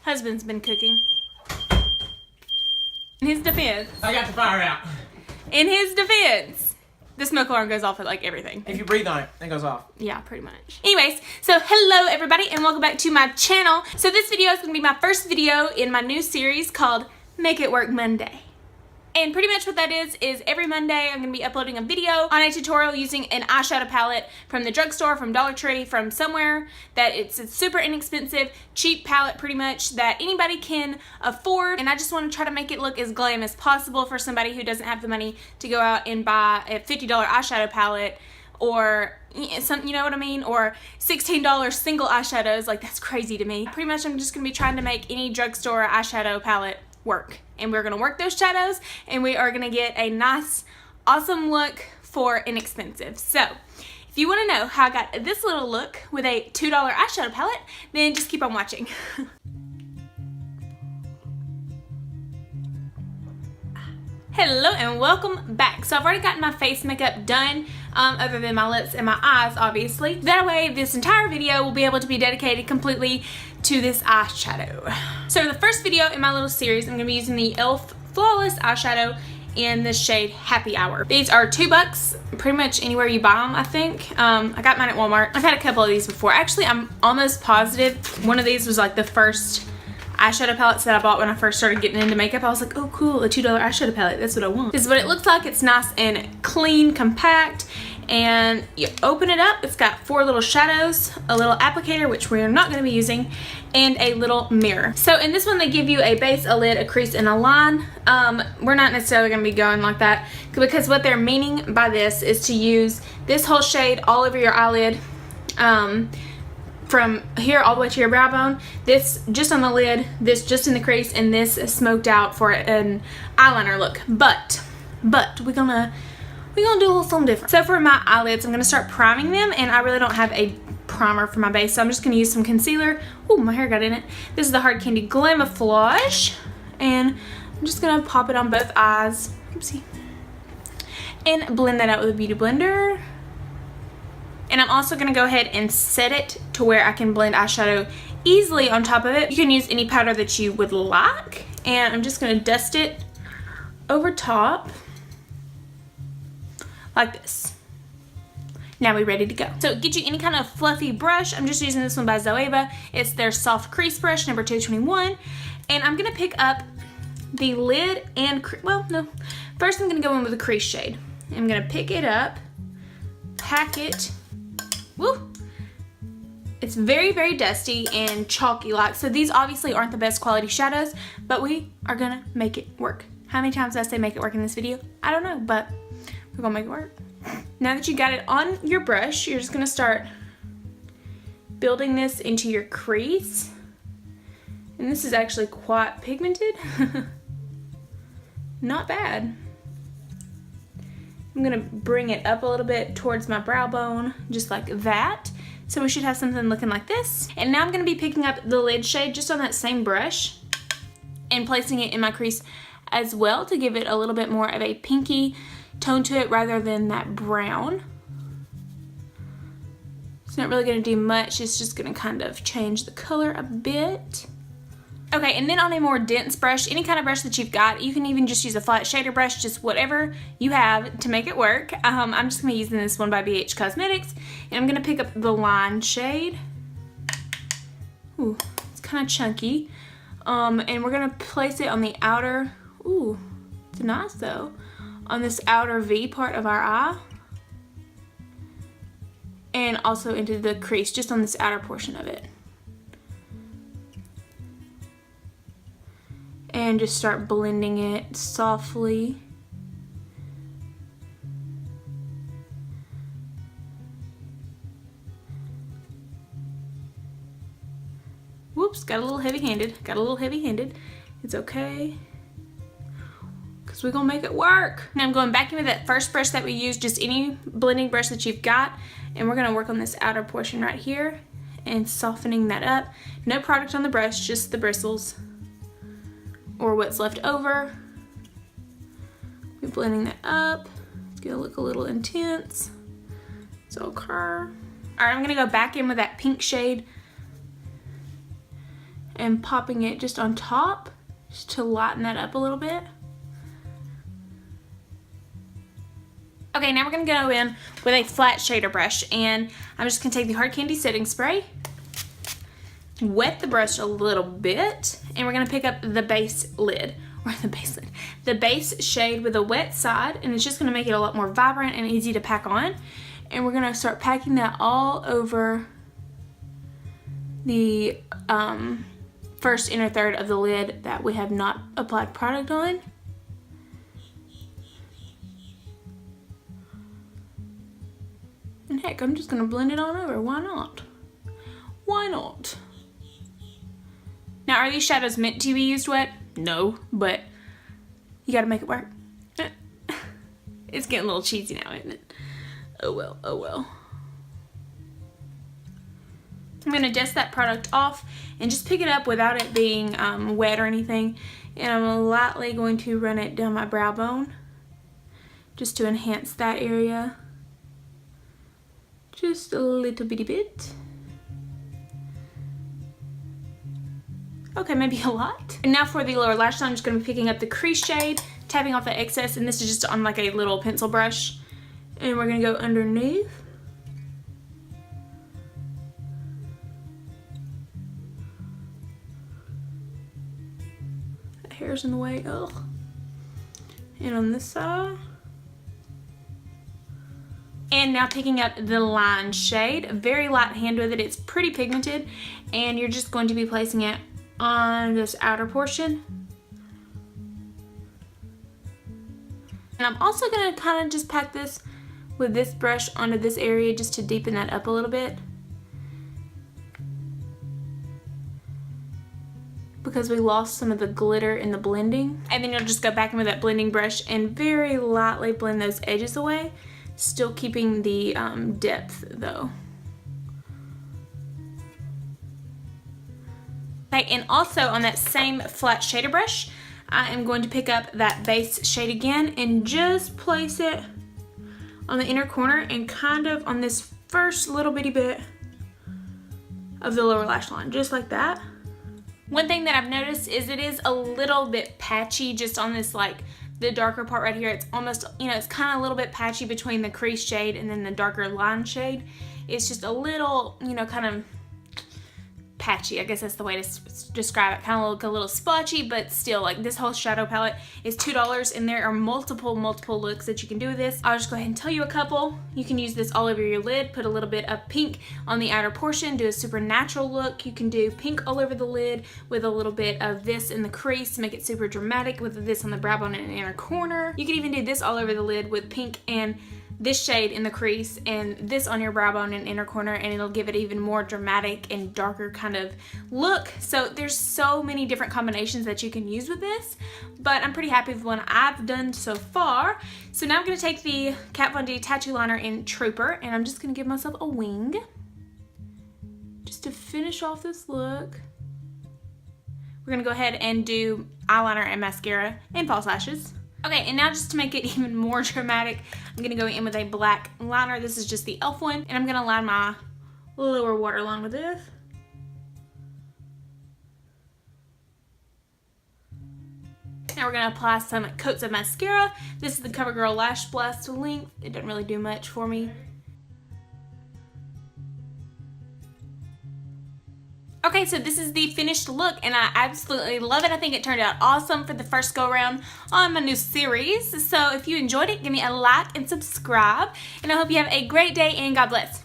Husband's been cooking. In his defense. I got the fire out. In his defense. The smoke alarm goes off at like everything. If you breathe on it, it goes off. Yeah, pretty much. Anyways, so hello everybody and welcome back to my channel. So this video is going to be my first video in my new series called Make It Work Monday. And pretty much what that is every Monday I'm going to be uploading a video on a tutorial using an eyeshadow palette from the drugstore, from Dollar Tree, from somewhere that it's a super inexpensive, cheap palette pretty much that anybody can afford. And I just want to try to make it look as glam as possible for somebody who doesn't have the money to go out and buy a $50 eyeshadow palette or some, you know what I mean, or $16 single eyeshadows. Like, that's crazy to me. Pretty much I'm just going to be trying to make any drugstore eyeshadow palette work. And we're going to work those shadows and we are going to get a nice, awesome look for inexpensive. So, if you want to know how I got this little look with a $2 eyeshadow palette, then just keep on watching. Hello and welcome back. So I've already gotten my face makeup done, other than my lips and my eyes, obviously. That way, this entire video will be able to be dedicated completely to this eyeshadow. So the first video in my little series, I'm going to be using the e.l.f. Flawless eyeshadow in the shade Happy Hour. These are $2, pretty much anywhere you buy them, I think. I got mine at Walmart. I've had a couple of these before. Actually, I'm almost positive one of these was like the first eyeshadow palettes that I bought when I first started getting into makeup. I was like, oh cool, a $2 eyeshadow palette, that's what I want. This is what it looks like. It's nice and clean, compact, and you open it up, it's got 4 little shadows, a little applicator, which we're not going to be using, and a little mirror. So in this one they give you a base, a lid, a crease, and a line. We're not necessarily going to be going like that because what they're meaning by this is to use this whole shade all over your eyelid, from here all the way to your brow bone, this just on the lid, this just in the crease, and this is smoked out for an eyeliner look. But we're gonna do a little something different. So for my eyelids, I'm gonna start priming them, and I really don't have a primer for my base, so I'm just gonna use some concealer. Oh, my hair got in it. This is the Hard Candy Glamouflage, and I'm just gonna pop it on both eyes. Oopsie. And blend that out with a beauty blender. And I'm also going to go ahead and set it to where I can blend eyeshadow easily on top of it. You can use any powder that you would like. And I'm just going to dust it over top like this. Now we're ready to go. So get you any kind of fluffy brush. I'm just using this one by Zoeva. It's their soft crease brush, number 221. And I'm going to pick up the lid and, well, no. First I'm going to go in with the crease shade. I'm going to pick it up, pack it. Woo! It's very, very dusty and chalky like. So these obviously aren't the best quality shadows, but we are gonna make it work. How many times did I say make it work in this video? I don't know, but we're gonna make it work. Now that you got it on your brush, you're just gonna start building this into your crease. And this is actually quite pigmented. Not bad. I'm gonna bring it up a little bit towards my brow bone, just like that. So we should have something looking like this. And now I'm gonna be picking up the lid shade just on that same brush and placing it in my crease as well to give it a little bit more of a pinky tone to it rather than that brown. It's not really gonna do much, it's just gonna kind of change the color a bit. Okay, and then on a more dense brush, any kind of brush that you've got, you can even just use a flat shader brush, just whatever you have to make it work. I'm just going to be using this one by BH Cosmetics, and I'm going to pick up the line shade. Ooh, it's kind of chunky. And we're going to place it on the outer, ooh, it's nice though, on this outer V part of our eye. And also into the crease, just on this outer portion of it. And just start blending it softly. Whoops, got a little heavy-handed. It's okay, because we're gonna make it work. Now I'm going back in with that first brush that we used, just any blending brush that you've got, and we're gonna work on this outer portion right here and softening that up. No product on the brush, just the bristles or what's left over. We're blending that up. It's gonna look a little intense. It's okay. Alright, I'm gonna go back in with that pink shade and popping it just on top just to lighten that up a little bit. Okay, now we're gonna go in with a flat shader brush, and I'm just gonna take the Hard Candy setting spray, wet the brush a little bit, and we're gonna pick up the base lid, or the base shade with a wet side, and it's just gonna make it a lot more vibrant and easy to pack on. And we're gonna start packing that all over the first inner third of the lid that we have not applied product on. And heck, I'm just gonna blend it on over. Why not? Why not? Now, are these shadows meant to be used wet? No, but you gotta make it work. It's getting a little cheesy now, isn't it? Oh well, oh well. I'm gonna dust that product off and just pick it up without it being wet or anything. And I'm lightly going to run it down my brow bone just to enhance that area. Just a little bitty bit. Okay, maybe a lot. And now for the lower lash line, I'm just gonna be picking up the crease shade, tapping off the excess, and this is just on like a little pencil brush. And we're gonna go underneath. That hair's in the way, ugh. And on this side. And now picking up the line shade, very light hand with it, it's pretty pigmented, and you're just going to be placing it on this outer portion. And I'm also gonna kind of just pack this with this brush onto this area just to deepen that up a little bit, because we lost some of the glitter in the blending. And then you'll just go back in with that blending brush and very lightly blend those edges away, still keeping the depth though. Okay, and also on that same flat shader brush, I am going to pick up that base shade again and just place it on the inner corner and kind of on this first little bitty bit of the lower lash line, just like that. One thing that I've noticed is it is a little bit patchy just on this, like the darker part right here. It's almost, you know, it's kind of a little bit patchy between the crease shade and then the darker line shade. It's just a little, you know, kind of patchy, I guess that's the way to describe it. Kind of look a little splotchy, but still, like, this whole shadow palette is $2, and there are multiple looks that you can do with this. I'll just go ahead and tell you a couple. You can use this all over your lid, put a little bit of pink on the outer portion, do a super natural look. You can do pink all over the lid with a little bit of this in the crease, make it super dramatic with this on the brow bone and inner corner. You can even do this all over the lid with pink and this shade in the crease and this on your brow bone and inner corner, and it'll give it even more dramatic and darker kind of look. So there's so many different combinations that you can use with this, but I'm pretty happy with the one I've done so far. So now I'm going to take the Kat Von D tattoo liner in Trooper, and I'm just going to give myself a wing just to finish off this look. We're going to go ahead and do eyeliner and mascara and false lashes. Okay, and now just to make it even more dramatic, I'm gonna go in with a black liner. This is just the e.l.f. one, and I'm gonna line my lower waterline with this. Now we're gonna apply some coats of mascara. This is the CoverGirl Lash Blast length. It doesn't really do much for me. Okay, so this is the finished look, and I absolutely love it. I think it turned out awesome for the first go around on my new series. So if you enjoyed it, give me a like and subscribe, and I hope you have a great day, and God bless.